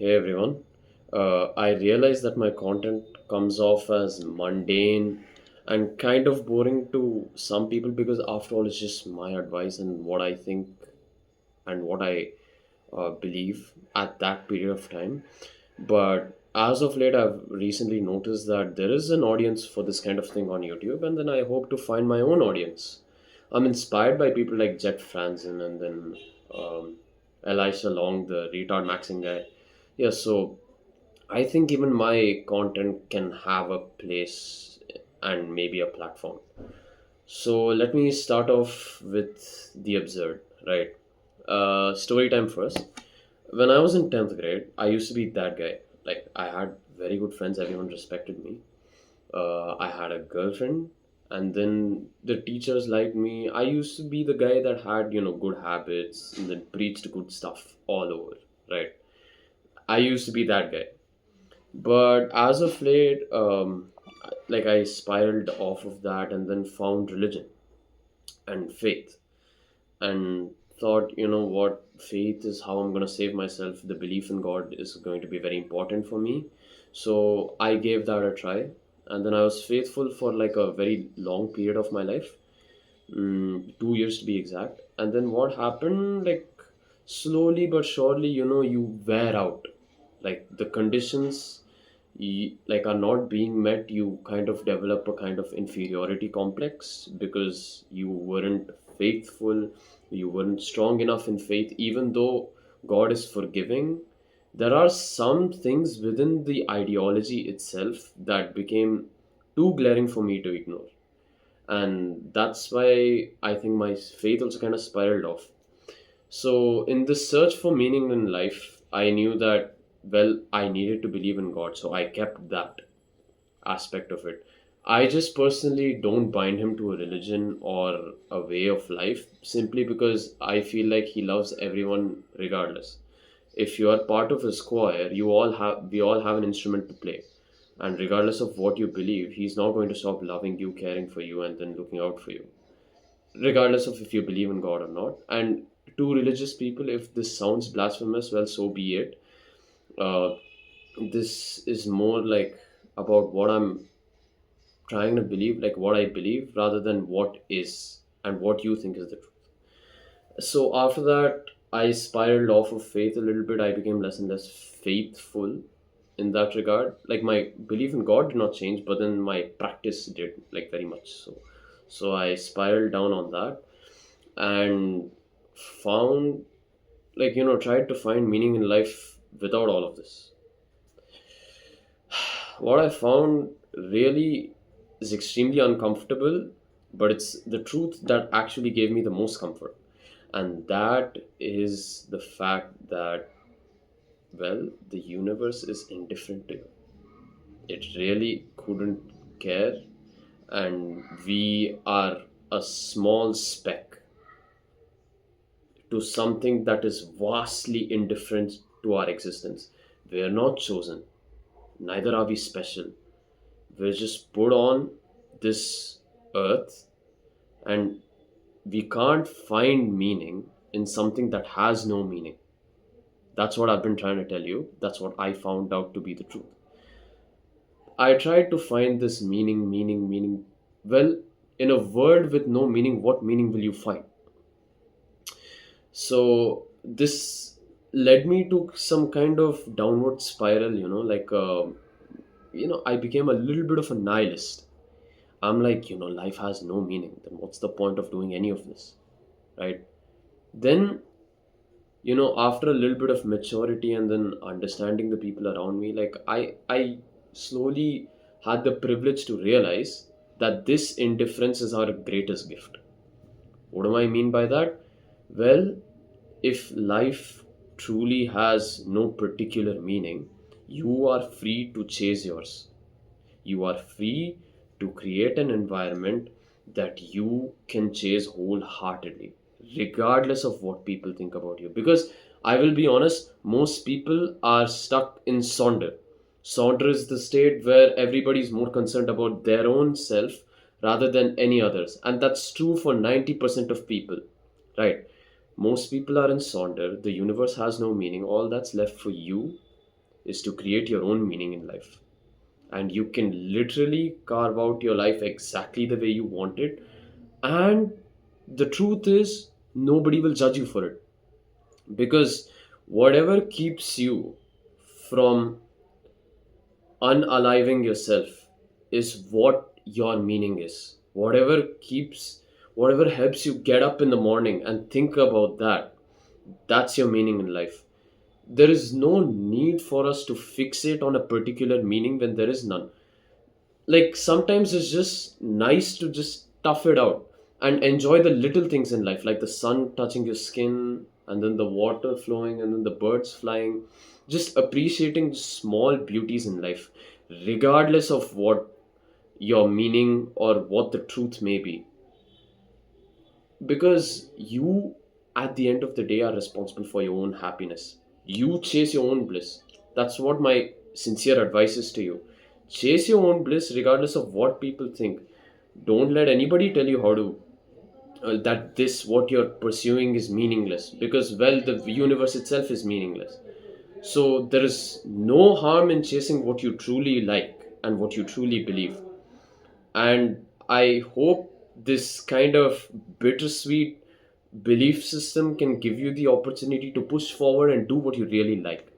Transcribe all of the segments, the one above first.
Hey everyone. I realize that my content comes off as mundane and kind of boring to some people because, after all, it's just my advice and what I think and what I believe at that period of time. But as of late, I've recently noticed that there is an audience for this kind of thing on YouTube, and then I hope to find my own audience. I'm inspired by people like Jet Franzen and then um, Elisha Long, the retard maxing guy. Yeah, so I think even my content can have a place and maybe a platform. So let me start off with the absurd, right? Story time first. When I was in 10th grade, I used to be that guy. Like, I had very good friends, everyone respected me. I had a girlfriend, and then the teachers liked me. I used to be the guy that had, good habits and then preached good stuff all over, right? I used to be that guy. But as of late, like I spiraled off of that and then found religion and faith and thought, you know what, faith is how I'm going to save myself. The belief in God is going to be very important for me. So I gave that a try. And then I was faithful for like a very long period of my life, 2 years to be exact. And then what happened, like slowly but surely, you wear out. Like the conditions like are not being met, you kind of develop a kind of inferiority complex because you weren't faithful, you weren't strong enough in faith. Even though God is forgiving, there are some things within the ideology itself that became too glaring for me to ignore, and that's why I think my faith also kind of spiraled off. So, in this search for meaning in life, I knew that, well, I needed to believe in God, so I kept that aspect of it. I just personally don't bind him to a religion or a way of life simply because I feel like he loves everyone regardless. If you are part of his choir, we all have an instrument to play. And regardless of what you believe, he's not going to stop loving you, caring for you, and then looking out for you, regardless of if you believe in God or not. And to religious people, if this sounds blasphemous, well, so be it. Uh, this is more like about what I'm trying to believe, like what I believe, rather than what is and what you think is the truth. So after that, I spiraled off of faith a little bit. I became less and less faithful in that regard. Like my belief in God did not change, but then my practice did, like very much so. So I spiraled down on that and found, like, tried to find meaning in life without all of this. What I found really is extremely uncomfortable, but it's the truth that actually gave me the most comfort. And that is the fact that, well, the universe is indifferent to you. It really couldn't care, and we are a small speck to something that is vastly indifferent to our existence. We are not chosen, neither are we special. We're just put on this earth, and we can't find meaning in something that has no meaning. That's what I've been trying to tell you. That's what I found out to be the truth. I tried to find this meaning. Well, in a world with no meaning, what meaning will you find? So this led me to some kind of downward spiral, like, I became a little bit of a nihilist. I'm like, life has no meaning. Then what's the point of doing any of this? Right? Then, after a little bit of maturity and then understanding the people around me, like I slowly had the privilege to realize that this indifference is our greatest gift. What do I mean by that? Well, if life truly has no particular meaning, you are free to chase yours. You are free to create an environment that you can chase wholeheartedly, regardless of what people think about you. Because I will be honest, most people are stuck in Sonder. Sonder is the state where everybody is more concerned about their own self rather than any others. And that's true for 90% of people, right? Most people are in Sonder. The universe has no meaning. All that's left for you is to create your own meaning in life. And you can literally carve out your life exactly the way you want it. And the truth is, nobody will judge you for it, because whatever keeps you from unaliving yourself is what your meaning is. Whatever helps you get up in the morning and think about that, that's your meaning in life. There is no need for us to fixate on a particular meaning when there is none. Like sometimes it's just nice to just tough it out and enjoy the little things in life, like the sun touching your skin, and then the water flowing, and then the birds flying. Just appreciating small beauties in life, regardless of what your meaning or what the truth may be. Because you, at the end of the day, are responsible for your own happiness. You chase your own bliss. That's what my sincere advice is to you. Chase your own bliss regardless of what people think. Don't let anybody tell you how to that this what you're pursuing is meaningless, because well, the universe itself is meaningless. So there is no harm in chasing what you truly like and what you truly believe. And I hope this kind of bittersweet belief system can give you the opportunity to push forward and do what you really like.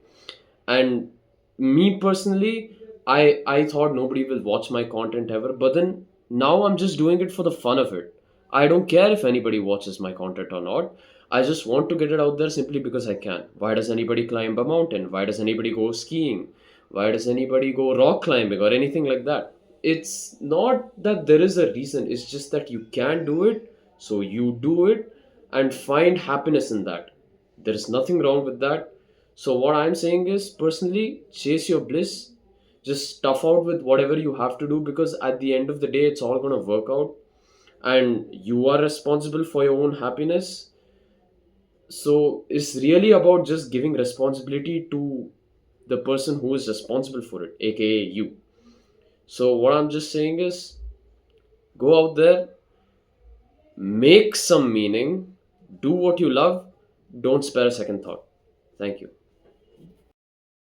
And me personally, I thought nobody will watch my content ever, but then now I'm just doing it for the fun of it. I don't care if anybody watches my content or not. I just want to get it out there simply because I can. Why does anybody climb a mountain? Why does anybody go skiing? Why does anybody go rock climbing or anything like that? It's not that there is a reason, it's just that you can do it, so you do it and find happiness in that. There is nothing wrong with that. So what I'm saying is, personally, chase your bliss. Just tough out with whatever you have to do, because at the end of the day, it's all gonna work out, and you are responsible for your own happiness. So it's really about just giving responsibility to the person who is responsible for it, aka you. So what I'm just saying is, go out there, make some meaning, do what you love, don't spare a second thought. Thank you.